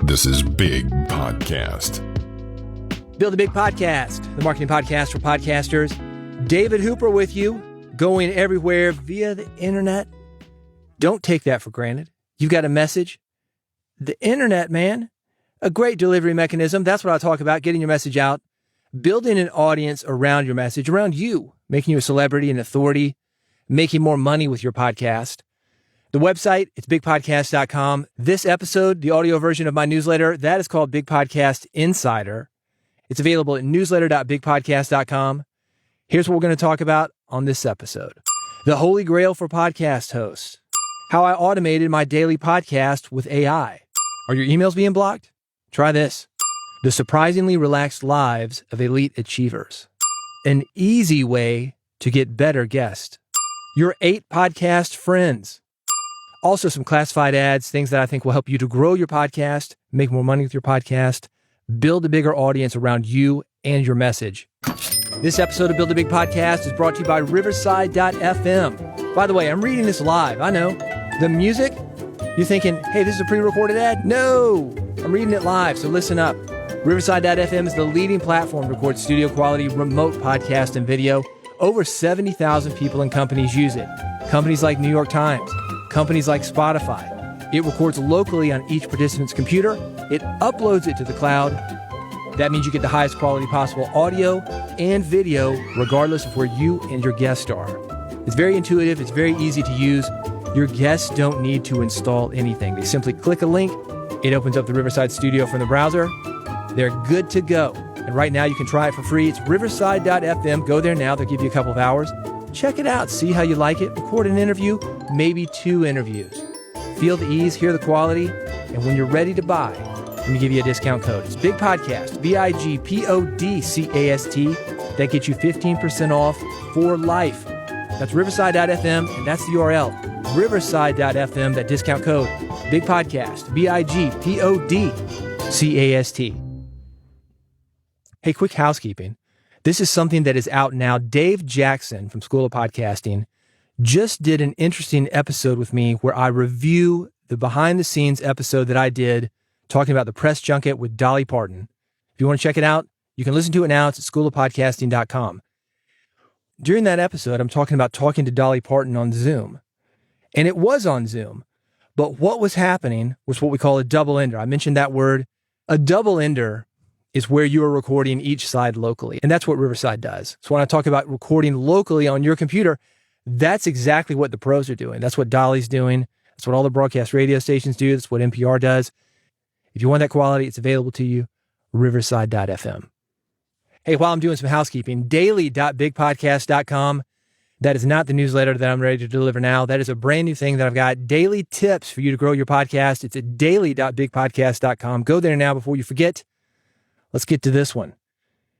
This is Big Podcast. Build a Big Podcast, the marketing podcast for podcasters. David Hooper with you, going everywhere via the internet. Don't take that for granted. You've got a message. The internet, man, a great delivery mechanism. That's what I talk about, getting your message out, building an audience around your message, around you, making you a celebrity and authority, making more money with your podcast. The website, it's bigpodcast.com. This episode, the audio version of my newsletter, that is called Big Podcast Insider. It's available at newsletter.bigpodcast.com. Here's what we're going to talk about on this episode. The Holy Grail for podcast hosts. How I automated my daily podcast with AI. Are your emails being blocked? Try this. The surprisingly relaxed lives of elite achievers. An easy way to get better guests. Your 8 podcast friends. Also some classified ads, things that I think will help you to grow your podcast, make more money with your podcast, build a bigger audience around you and your message. This episode of Build a Big Podcast is brought to you by Riverside.fm. By the way, I'm reading this live. I know. The music, you're thinking, hey, this is a pre-recorded ad? No, I'm reading it live, so listen up. Riverside.fm is the leading platform to record studio quality remote podcast and video. Over 70,000 people and companies use it. Companies like New York Times, companies like Spotify. It records locally on each participant's computer. It uploads it to the cloud. That means you get the highest quality possible audio and video, regardless of where you and your guests are. It's very intuitive. It's very easy to use. Your guests don't need to install anything. They simply click a link. It opens up the Riverside studio from the browser. They're good to go. And right now you can try it for free. It's riverside.fm. Go there now. They'll give you a couple of hours. Check it out. See how you like it. Record an interview, maybe 2 interviews. Feel the ease, hear the quality, and when you're ready to buy, let me give you a discount code. It's Big Podcast, BIGPODCAST. That gets you 15% off for life. That's riverside.fm, and that's the URL, riverside.fm, that discount code, Big Podcast, BIGPODCAST. Hey, quick housekeeping. This is something that is out now. Dave Jackson from School of Podcasting just did an interesting episode with me where I review the behind-the-scenes episode that I did talking about the press junket with Dolly Parton. If you want to check it out, you can listen to it now. It's at schoolofpodcasting.com. During that episode, I'm talking about talking to Dolly Parton on Zoom. And it was on Zoom. But what was happening was what we call a double-ender. I mentioned that word. A double-ender is where you are recording each side locally. And that's what Riverside does. So when I talk about recording locally on your computer, that's exactly what the pros are doing. That's what Dolly's doing. That's what all the broadcast radio stations do. That's what NPR does. If you want that quality, it's available to you, riverside.fm. Hey, while I'm doing some housekeeping, daily.bigpodcast.com. That is not the newsletter that I'm ready to deliver now. That is a brand new thing that I've got. Daily tips for you to grow your podcast. It's at daily.bigpodcast.com. Go there now before you forget. Let's get to this one.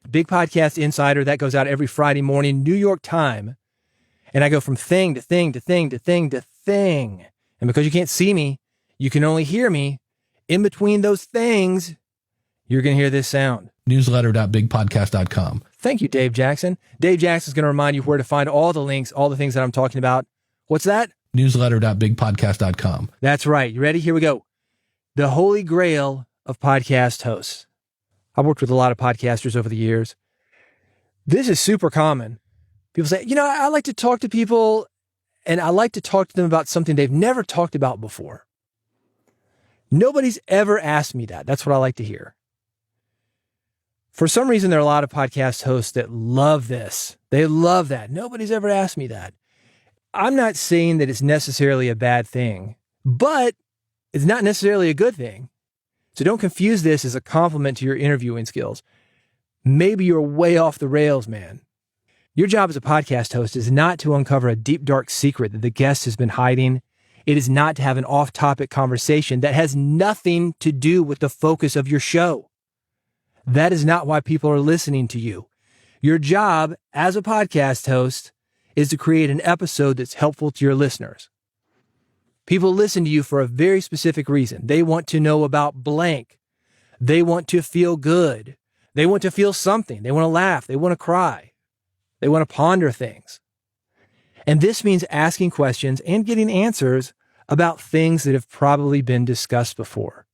Big Podcast Insider, that goes out every Friday morning, New York time. And I go from thing to thing to thing to thing to thing. And because you can't see me, you can only hear me. In between those things, you're going to hear this sound. Newsletter.bigpodcast.com. Thank you, Dave Jackson. Dave Jackson's going to remind you where to find all the links, all the things that I'm talking about. What's that? Newsletter.bigpodcast.com. That's right. You ready? Here we go. The Holy Grail of podcast hosts. I've worked with a lot of podcasters over the years. This is super common. People say, I like to talk to people and I like to talk to them about something they've never talked about before. Nobody's ever asked me that. That's what I like to hear. For some reason, there are a lot of podcast hosts that love this. They love that. Nobody's ever asked me that. I'm not saying that it's necessarily a bad thing, but it's not necessarily a good thing. So don't confuse this as a compliment to your interviewing skills. Maybe you're way off the rails, man. Your job as a podcast host is not to uncover a deep, dark secret that the guest has been hiding. It is not to have an off-topic conversation that has nothing to do with the focus of your show. That is not why people are listening to you. Your job as a podcast host is to create an episode that's helpful to your listeners. People listen to you for a very specific reason. They want to know about blank. They want to feel good. They want to feel something. They want to laugh. They want to cry. They want to ponder things. And this means asking questions and getting answers about things that have probably been discussed before.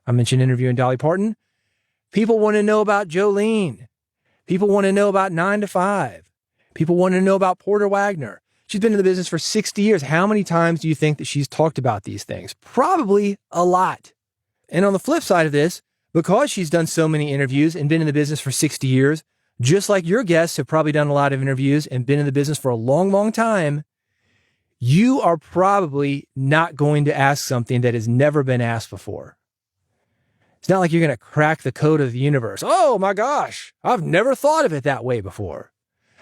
I mentioned interviewing Dolly Parton. People want to know about Jolene. People want to know about 9 to 5. People want to know about Porter Wagner. She's been in the business for 60 years. How many times do you think that she's talked about these things? Probably a lot. And on the flip side of this, because she's done so many interviews and been in the business for 60 years, just like your guests have probably done a lot of interviews and been in the business for a long, long time, you are probably not going to ask something that has never been asked before. It's not like you're going to crack the code of the universe. Oh my gosh, I've never thought of it that way before.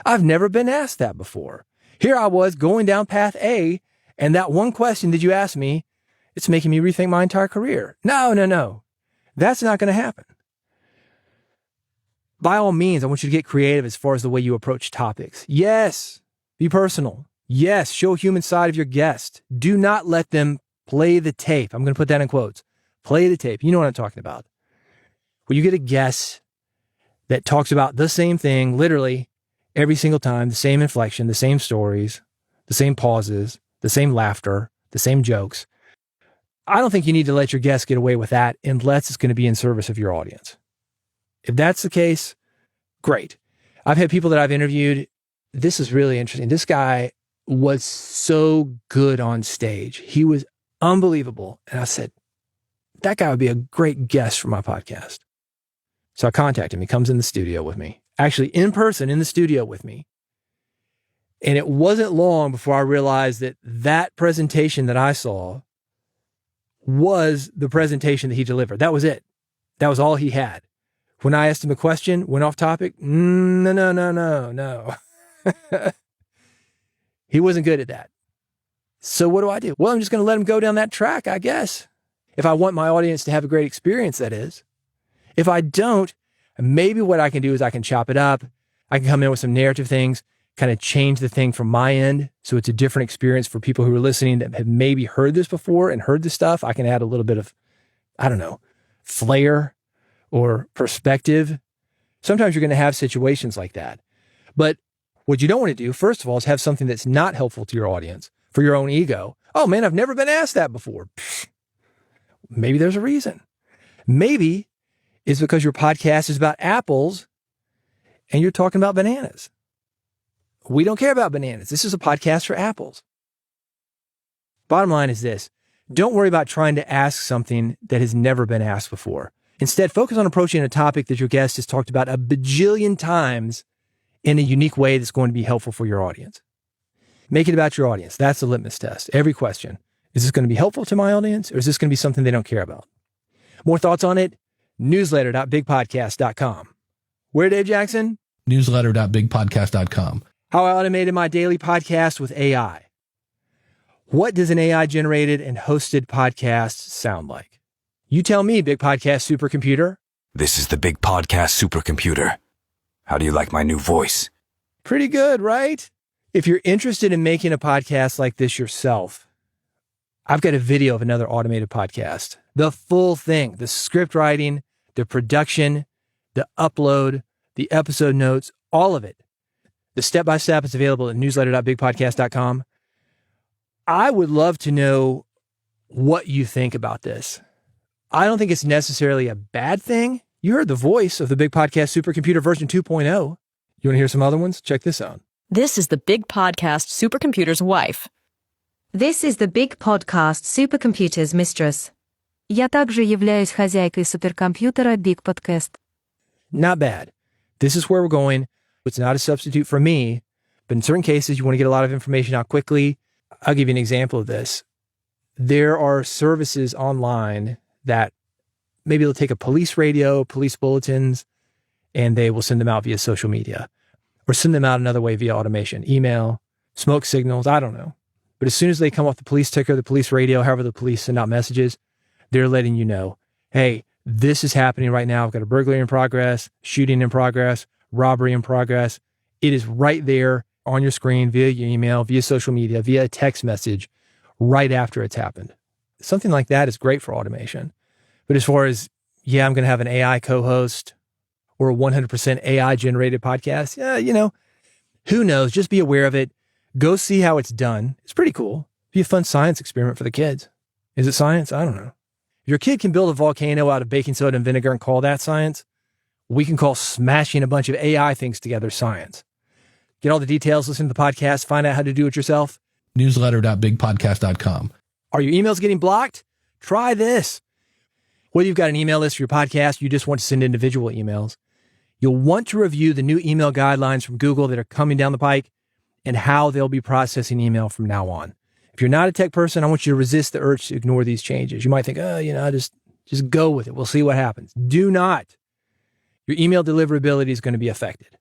I've never been asked that before. Here I was going down path A, and that one question that you asked me, it's making me rethink my entire career. No. That's not going to happen. By all means, I want you to get creative as far as the way you approach topics. Yes, be personal. Yes, show a human side of your guest. Do not let them play the tape. I'm going to put that in quotes. Play the tape. You know what I'm talking about. When you get a guest that talks about the same thing, literally every single time, the same inflection, the same stories, the same pauses, the same laughter, the same jokes. I don't think you need to let your guests get away with that unless it's going to be in service of your audience. If that's the case, great. I've had people that I've interviewed. This is really interesting. This guy was so good on stage. He was unbelievable. And I said, that guy would be a great guest for my podcast. So I contact him. He comes in the studio with me, actually in person in the studio with me. And it wasn't long before I realized that that presentation that I saw was the presentation that he delivered. That was it. That was all he had. When I asked him a question, went off topic. No. He wasn't good at that. So what do? Well, I'm just going to let him go down that track, I guess. If I want my audience to have a great experience, that is. If I don't, maybe what I can do is I can chop it up. I can come in with some narrative things, kind of change the thing from my end so it's a different experience for people who are listening that have maybe heard this before and heard this stuff. I can add a little bit of, flair or perspective. Sometimes you're going to have situations like that. But what you don't want to do, first of all, is have something that's not helpful to your audience for your own ego. Oh man, I've never been asked that before. Maybe there's a reason. Maybe it's because your podcast is about apples and you're talking about bananas. We don't care about bananas. This is a podcast for apples. Bottom line is this. Don't worry about trying to ask something that has never been asked before. Instead, focus on approaching a topic that your guest has talked about a bajillion times in a unique way that's going to be helpful for your audience. Make it about your audience. That's the litmus test. Every question. Is this going to be helpful to my audience, or is this going to be something they don't care about? More thoughts on it? Newsletter.bigpodcast.com. Where, Dave Jackson? Newsletter.bigpodcast.com. How I automated my daily podcast with AI. What does an AI-generated and hosted podcast sound like? You tell me, Big Podcast Supercomputer. This is the Big Podcast Supercomputer. How do you like my new voice? Pretty good, right? If you're interested in making a podcast like this yourself, I've got a video of another automated podcast. The full thing, the script writing, the production, the upload, the episode notes, all of it. The step-by-step is available at newsletter.bigpodcast.com. I would love to know what you think about this. I don't think it's necessarily a bad thing. You heard the voice of the Big Podcast Supercomputer version 2.0. You want to hear some other ones? Check this out. This is the Big Podcast Supercomputer's wife. This is the Big Podcast Supercomputer's mistress. Я также являюсь хозяйкой суперкомпьютера Big Podcast. Not bad. This is where we're going. It's not a substitute for me, but in certain cases, you want to get a lot of information out quickly. I'll give you an example of this. There are services online that maybe they'll take a police radio, police bulletins, and they will send them out via social media or send them out another way via automation, email, smoke signals, I don't know. But as soon as they come off the police ticker, the police radio, however the police send out messages, they're letting you know, hey, this is happening right now. I've got a burglary in progress, shooting in progress, robbery in progress. It is right there on your screen via your email, via social media, via a text message right after it's happened. Something like that is great for automation. But as far as, I'm going to have an AI co-host or a 100% AI generated podcast, who knows? Just be aware of it. Go see how it's done. It's pretty cool. Be a fun science experiment for the kids. Is it science? I don't know. If your kid can build a volcano out of baking soda and vinegar and call that science, we can call smashing a bunch of AI things together science. Get all the details, listen to the podcast, find out how to do it yourself. Newsletter.bigpodcast.com. Are your emails getting blocked? Try this. Whether you've got an email list for your podcast, you just want to send individual emails, you'll want to review the new email guidelines from Google that are coming down the pike and how they'll be processing email from now on. If you're not a tech person, I want you to resist the urge to ignore these changes. You might think, just go with it. We'll see what happens. Do not. Your email deliverability is going to be affected.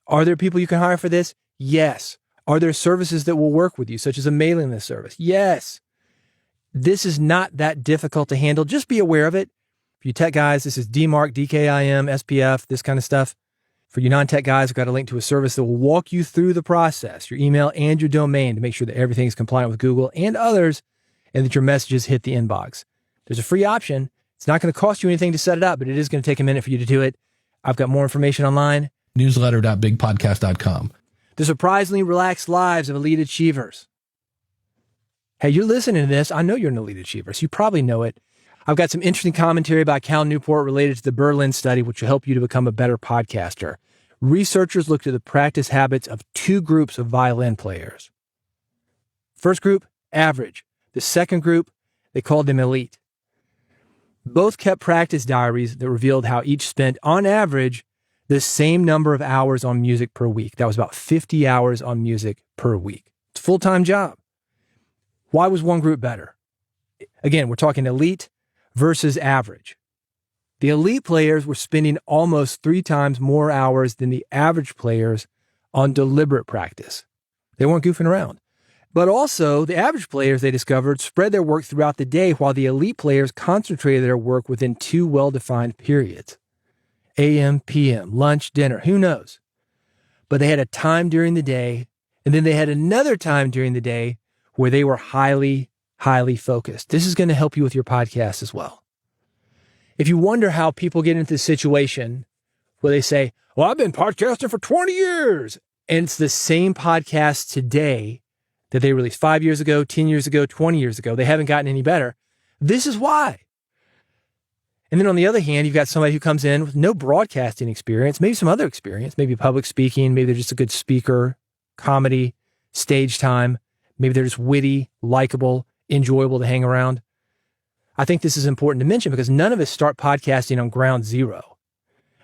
Are there people you can hire for this? Yes. Are there services that will work with you, such as a mailing list service? Yes. This is not that difficult to handle. Just be aware of it. For you tech guys, this is DMARC, DKIM, SPF, this kind of stuff. For you non-tech guys, I've got a link to a service that will walk you through the process, your email and your domain, to make sure that everything is compliant with Google and others, and that your messages hit the inbox. There's a free option. It's not going to cost you anything to set it up, but it is going to take a minute for you to do it. I've got more information online. Newsletter.bigpodcast.com. The surprisingly relaxed lives of elite achievers. Hey, you're listening to this. I know you're an elite achiever, so you probably know it. I've got some interesting commentary by Cal Newport related to the Berlin study, which will help you to become a better podcaster. Researchers looked at the practice habits of two groups of violin players. First group, average. The second group, they called them elite. Both kept practice diaries that revealed how each spent, on average, the same number of hours on music per week. That was about 50 hours on music per week. It's a full-time job. Why was one group better? Again, we're talking elite versus average. The elite players were spending almost 3 times more hours than the average players on deliberate practice. They weren't goofing around. But also, the average players, they discovered, spread their work throughout the day, while the elite players concentrated their work within 2 well-defined periods. AM, PM, lunch, dinner, who knows? But they had a time during the day, and then they had another time during the day where they were highly focused. This is going to help you with your podcast as well. If you wonder how people get into this situation where they say, well, I've been podcasting for 20 years, and it's the same podcast today that they released 5 years ago, 10 years ago, 20 years ago. They haven't gotten any better. This is why. And then on the other hand, you've got somebody who comes in with no broadcasting experience, maybe some other experience, maybe public speaking, maybe they're just a good speaker, comedy, stage time. Maybe they're just witty, likable, enjoyable to hang around. I think this is important to mention because none of us start podcasting on ground zero.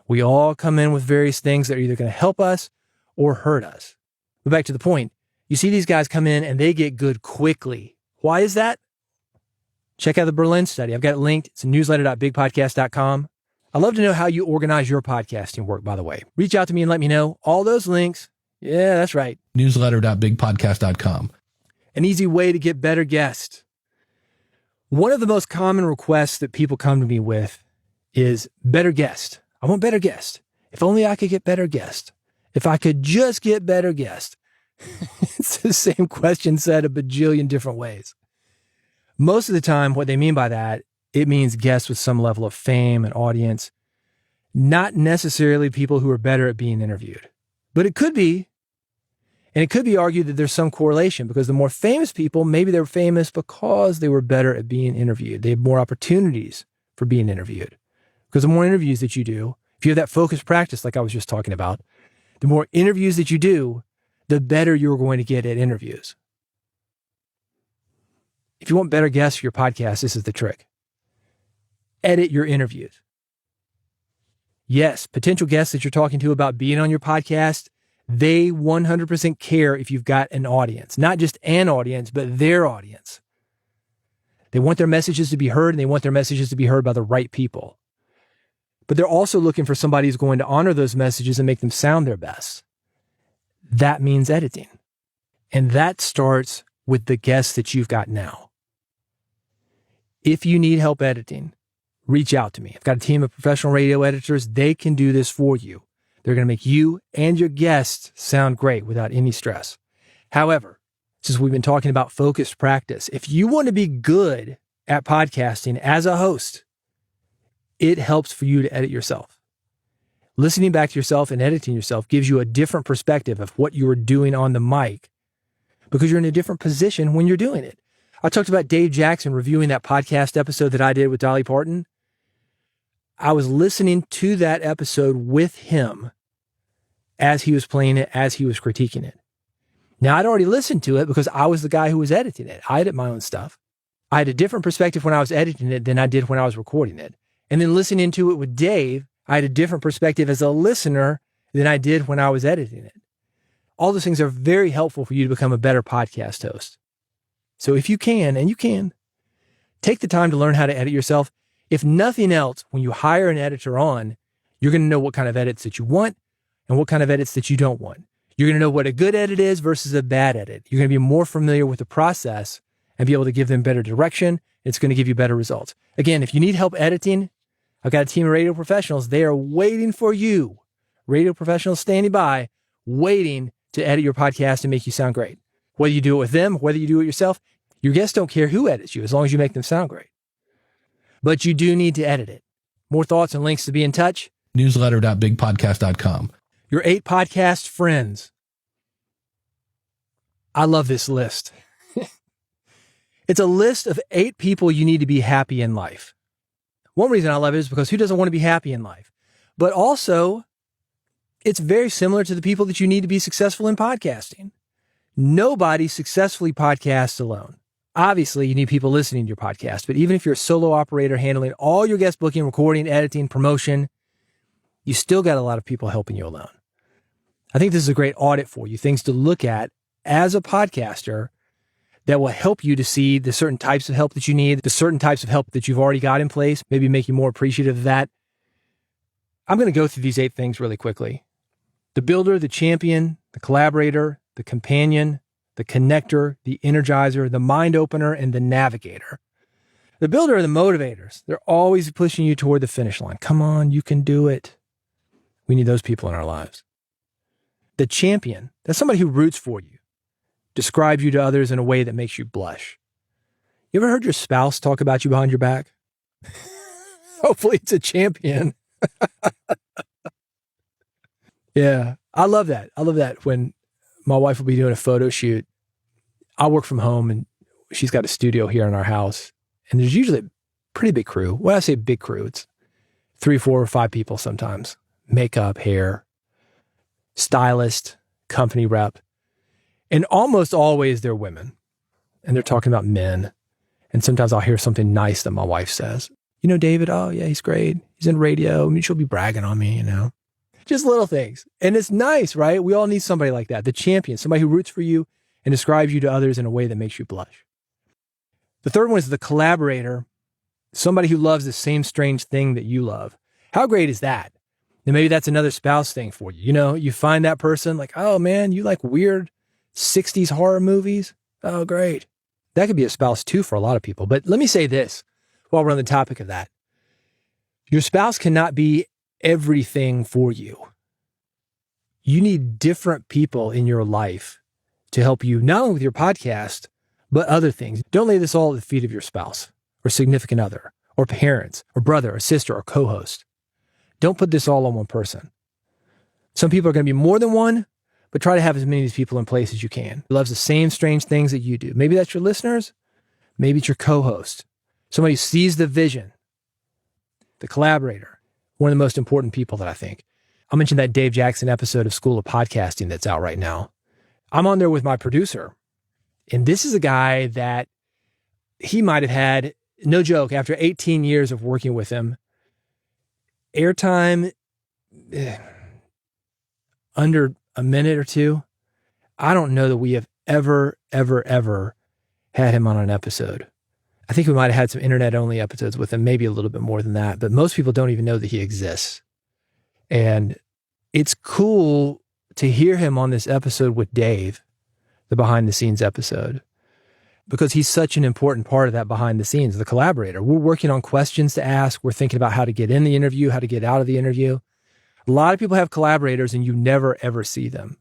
We all come in with various things that are either going to help us or hurt us. But back to the point, you see these guys come in and they get good quickly. Why is that? Check out the Berlin study. I've got it linked. It's newsletter.bigpodcast.com. I'd love to know how you organize your podcasting work, by the way. Reach out to me and let me know. All those links. Yeah, that's right. Newsletter.bigpodcast.com. An easy way to get better guests. One of the most common requests that people come to me with is better guest. I want better guest. If only I could get better guest. If I could just get better guest. It's the same question said a bajillion different ways. Most of the time, what they mean by that, it means guests with some level of fame and audience, not necessarily people who are better at being interviewed. But it could be. And it could be argued that there's some correlation because the more famous people, maybe they're famous because they were better at being interviewed. They have more opportunities for being interviewed. Because the more interviews that you do, if you have that focused practice like I was just talking about, the more interviews that you do, the better you're going to get at interviews. If you want better guests for your podcast, this is the trick. Edit your interviews. Yes, potential guests that you're talking to about being on your podcast, they 100% care if you've got an audience, not just an audience, but their audience. They want their messages to be heard, and they want their messages to be heard by the right people. But they're also looking for somebody who's going to honor those messages and make them sound their best. That means editing. And that starts with the guests that you've got now. If you need help editing, reach out to me. I've got a team of professional radio editors. They can do this for you. They're going to make you and your guests sound great without any stress. However, since we've been talking about focused practice, if you want to be good at podcasting as a host, it helps for you to edit yourself. Listening back to yourself and editing yourself gives you a different perspective of what you are doing on the mic because you're in a different position when you're doing it. I talked about Dave Jackson reviewing that podcast episode that I did with Dolly Parton. I was listening to that episode with him as he was playing it, as he was critiquing it. Now, I'd already listened to it because I was the guy who was editing it. I edit my own stuff. I had a different perspective when I was editing it than I did when I was recording it. And then listening to it with Dave, I had a different perspective as a listener than I did when I was editing it. All those things are very helpful for you to become a better podcast host. So if you can, and you can, take the time to learn how to edit yourself. If nothing else, when you hire an editor on, you're going to know what kind of edits that you want and what kind of edits that you don't want. You're going to know what a good edit is versus a bad edit. You're going to be more familiar with the process and be able to give them better direction. It's going to give you better results. Again, if you need help editing, I've got a team of radio professionals. They are waiting for you. Radio professionals standing by, waiting to edit your podcast and make you sound great. Whether you do it with them, whether you do it yourself, your guests don't care who edits you as long as you make them sound great. But you do need to edit it. More thoughts and links to be in touch. Newsletter.bigpodcast.com. Your 8 podcast friends. I love this list. It's a list of 8 people you need to be happy in life. One reason I love it is because who doesn't want to be happy in life? But also, it's very similar to the people that you need to be successful in podcasting. Nobody successfully podcasts alone. Obviously, you need people listening to your podcast, but even if you're a solo operator handling all your guest booking, recording, editing, promotion, you still got a lot of people helping you alone. I think this is a great audit for you, things to look at as a podcaster that will help you to see the certain types of help that you need, the certain types of help that you've already got in place, maybe make you more appreciative of that. I'm going to go through these 8 things really quickly. The builder, the champion, the collaborator, the companion, the connector, the energizer, the mind opener, and the navigator. The builder are the motivators. They're always pushing you toward the finish line. Come on, you can do it. We need those people in our lives. The champion, that's somebody who roots for you, describes you to others in a way that makes you blush. You ever heard your spouse talk about you behind your back? Hopefully it's a champion. Yeah, I love that. I love that when my wife will be doing a photo shoot. I work from home and she's got a studio here in our house. And there's usually a pretty big crew. When I say big crew, it's 3, 4, or 5 people sometimes. Makeup, hair, stylist, company rep. And almost always they're women. And they're talking about men. And sometimes I'll hear something nice that my wife says. You know, David, oh yeah, he's great. He's in radio. I mean, she'll be bragging on me, you know. Just little things. And it's nice, right? We all need somebody like that. The champion, somebody who roots for you and describes you to others in a way that makes you blush. The third one is the collaborator, somebody who loves the same strange thing that you love. How great is that? And maybe that's another spouse thing for you. You know, you find that person like, oh man, you like weird 60s horror movies? Oh, great. That could be a spouse too for a lot of people. But let me say this while we're on the topic of that. Your spouse cannot be everything for you. You need different people in your life to help you, not only with your podcast, but other things. Don't lay this all at the feet of your spouse or significant other or parents or brother or sister or co-host. Don't put this all on one person. Some people are going to be more than one, but try to have as many of these people in place as you can. Who loves the same strange things that you do. Maybe that's your listeners. Maybe it's your co-host. Somebody who sees the vision. The collaborator. One of the most important people that I think. I'll mention that Dave Jackson episode of School of Podcasting that's out right now. I'm on there with my producer. And this is a guy that he might have had, no joke, after 18 years of working with him, airtime under a minute or two. I don't know that we have ever had him on an episode. I think we might have had some internet-only episodes with him, maybe a little bit more than that, but most people don't even know that he exists. And it's cool to hear him on this episode with Dave, the behind-the-scenes episode, because he's such an important part of that behind-the-scenes, the collaborator. We're working on questions to ask. We're thinking about how to get in the interview, how to get out of the interview. A lot of people have collaborators and you never, ever see them.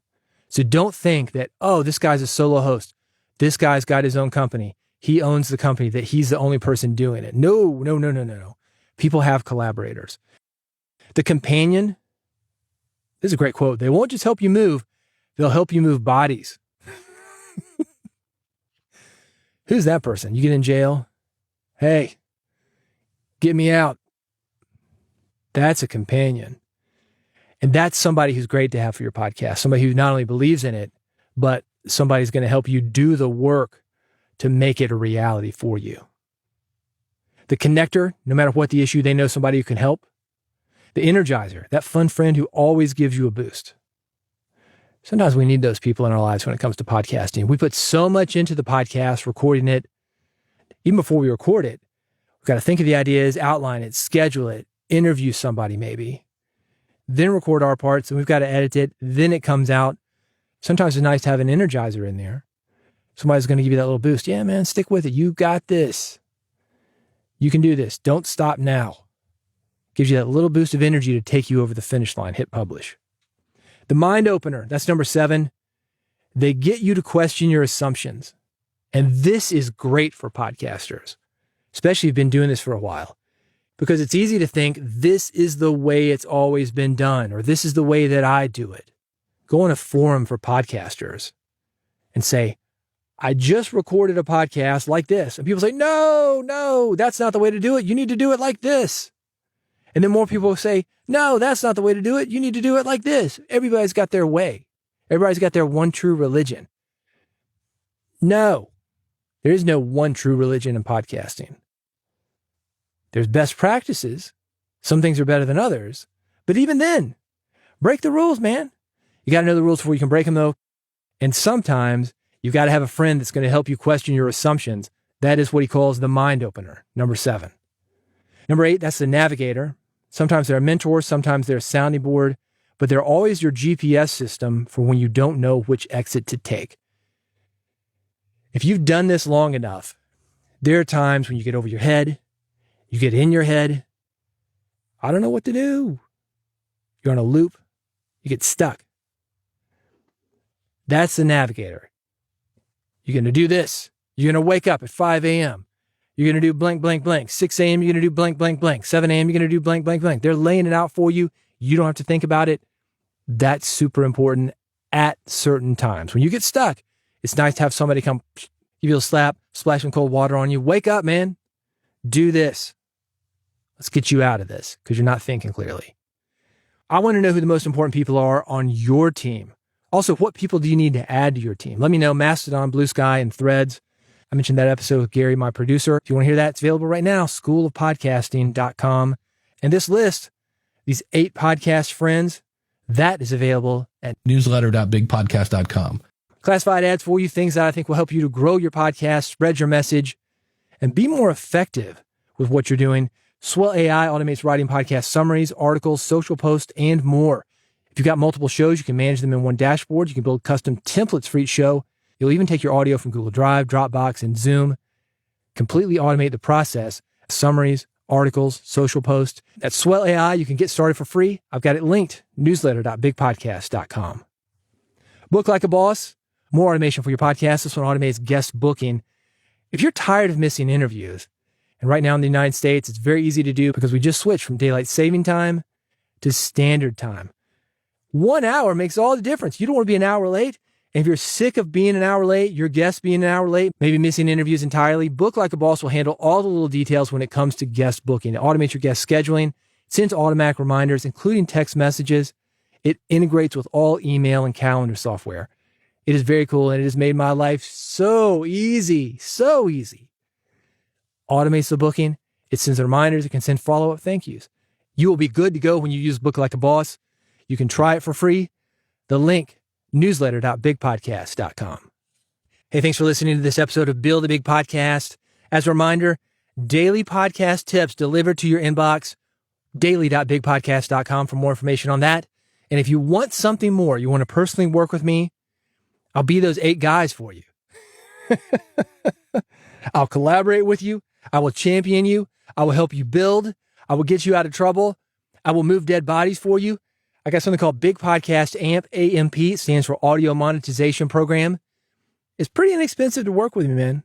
So don't think that, oh, this guy's a solo host. This guy's got his own company. He owns the company, that he's the only person doing it. No. People have collaborators. The companion, this is a great quote. They won't just help you move. They'll help you move bodies. Who's that person? You get in jail? Hey, get me out. That's a companion. And that's somebody who's great to have for your podcast. Somebody who not only believes in it, but somebody's going to help you do the work to make it a reality for you. The connector, no matter what the issue, they know somebody who can help. The energizer, that fun friend who always gives you a boost. Sometimes we need those people in our lives when it comes to podcasting. We put so much into the podcast, recording it. Even before we record it, we've got to think of the ideas, outline it, schedule it, interview somebody maybe, then record our parts, and we've got to edit it. Then it comes out. Sometimes it's nice to have an energizer in there. Somebody's going to give you that little boost. Yeah, man, stick with it. You got this. You can do this. Don't stop now. Gives you that little boost of energy to take you over the finish line. Hit publish. The mind opener, that's number 7. They get you to question your assumptions. And this is great for podcasters, especially if you've been doing this for a while, because it's easy to think this is the way it's always been done, or this is the way that I do it. Go on a forum for podcasters and say, I just recorded a podcast like this. And people say, no, that's not the way to do it. You need to do it like this. And then more people will say, no, that's not the way to do it. You need to do it like this. Everybody's got their way. Everybody's got their one true religion. No, there is no one true religion in podcasting. There's best practices. Some things are better than others. But even then, break the rules, man. You got to know the rules before you can break them, though. And sometimes you've got to have a friend that's going to help you question your assumptions. That is what he calls the mind opener, number 7. Number 8, that's the navigator. Sometimes they're a mentor, sometimes they're a sounding board, but they're always your GPS system for when you don't know which exit to take. If you've done this long enough, there are times when you get over your head, you get in your head, I don't know what to do. You're on a loop, you get stuck. That's the navigator. You're going to do this. You're going to wake up at 5 a.m. You're going to do blank, blank, blank. 6 a.m., you're going to do blank, blank, blank. 7 a.m., you're going to do blank, blank, blank. They're laying it out for you. You don't have to think about it. That's super important at certain times. When you get stuck, it's nice to have somebody come give you a slap, splash some cold water on you. Wake up, man. Do this. Let's get you out of this because you're not thinking clearly. I want to know who the most important people are on your team. Also, what people do you need to add to your team? Let me know. Mastodon, Blue Sky, and Threads. I mentioned that episode with Gary, my producer. If you want to hear that, it's available right now, schoolofpodcasting.com. And this list, these 8 podcast friends, that is available at newsletter.bigpodcast.com. Classified ads for you, things that I think will help you to grow your podcast, spread your message, and be more effective with what you're doing. Swell AI automates writing podcast summaries, articles, social posts, and more. If you've got multiple shows, you can manage them in one dashboard. You can build custom templates for each show. You'll even take your audio from Google Drive, Dropbox, and Zoom. Completely automate the process. Summaries, articles, social posts. At Swell AI, you can get started for free. I've got it linked, newsletter.bigpodcast.com. Book Like a Boss, more automation for your podcast. This one automates guest booking. If you're tired of missing interviews, and right now in the United States, it's very easy to do because we just switched from daylight saving time to standard time. 1 hour makes all the difference. You don't want to be an hour late. And if you're sick of being an hour late, your guests being an hour late, maybe missing interviews entirely, Book Like a Boss will handle all the little details when it comes to guest booking. It automates your guest scheduling, sends automatic reminders, including text messages. It integrates with all email and calendar software. It is very cool, and it has made my life so easy, so easy. Automates the booking. It sends reminders. It can send follow-up thank yous. You will be good to go when you use Book Like a Boss. You can try it for free. The link, newsletter.bigpodcast.com. Hey, thanks for listening to this episode of Build a Big Podcast. As a reminder, daily podcast tips delivered to your inbox, daily.bigpodcast.com for more information on that. And if you want something more, you want to personally work with me, I'll be those 8 guys for you. I'll collaborate with you. I will champion you. I will help you build. I will get you out of trouble. I will move dead bodies for you. I got something called Big Podcast AMP. AMP stands for Audio Monetization Program. It's pretty inexpensive to work with me, man.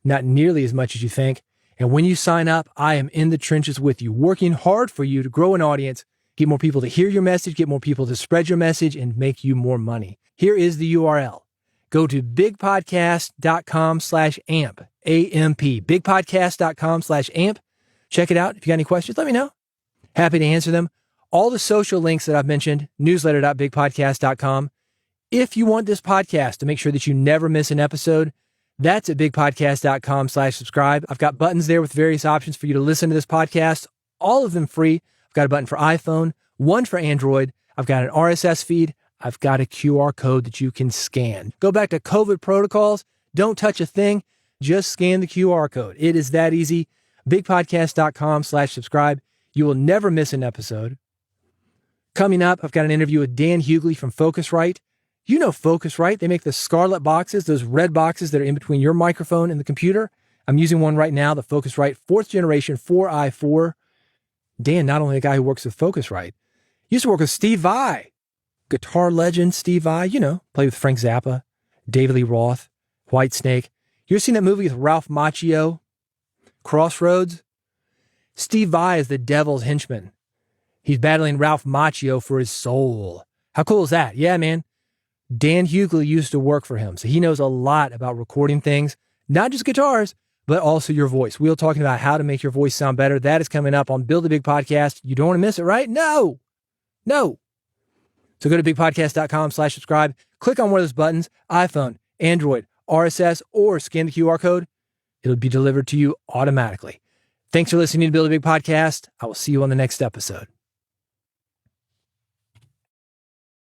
Not nearly as much as you think. And when you sign up, I am in the trenches with you, working hard for you to grow an audience, get more people to hear your message, get more people to spread your message, and make you more money. Here is the URL. Go to bigpodcast.com/amp. AMP, bigpodcast.com/amp. Check it out. If you got any questions, let me know. Happy to answer them. All the social links that I've mentioned, newsletter.bigpodcast.com. If you want this podcast to make sure that you never miss an episode, that's at bigpodcast.com/subscribe. I've got buttons there with various options for you to listen to this podcast, all of them free. I've got a button for iPhone, one for Android. I've got an RSS feed. I've got a QR code that you can scan. Go back to COVID protocols. Don't touch a thing. Just scan the QR code. It is that easy. bigpodcast.com/subscribe. You will never miss an episode. Coming up, I've got an interview with Dan Hughley from Focusrite. You know Focusrite. They make the scarlet boxes, those red boxes that are in between your microphone and the computer. I'm using one right now, the Focusrite 4th generation 4i4. Dan, not only a guy who works with Focusrite, used to work with Steve Vai, guitar legend Steve Vai, played with Frank Zappa, David Lee Roth, Whitesnake. You ever seen that movie with Ralph Macchio, Crossroads? Steve Vai is the devil's henchman. He's battling Ralph Macchio for his soul. How cool is that? Yeah, man. Dan Hughley used to work for him, so he knows a lot about recording things, not just guitars, but also your voice. We're talking about how to make your voice sound better. That is coming up on Build a Big Podcast. You don't want to miss it, right? No. So go to bigpodcast.com/subscribe. Click on one of those buttons, iPhone, Android, RSS, or scan the QR code. It'll be delivered to you automatically. Thanks for listening to Build a Big Podcast. I will see you on the next episode.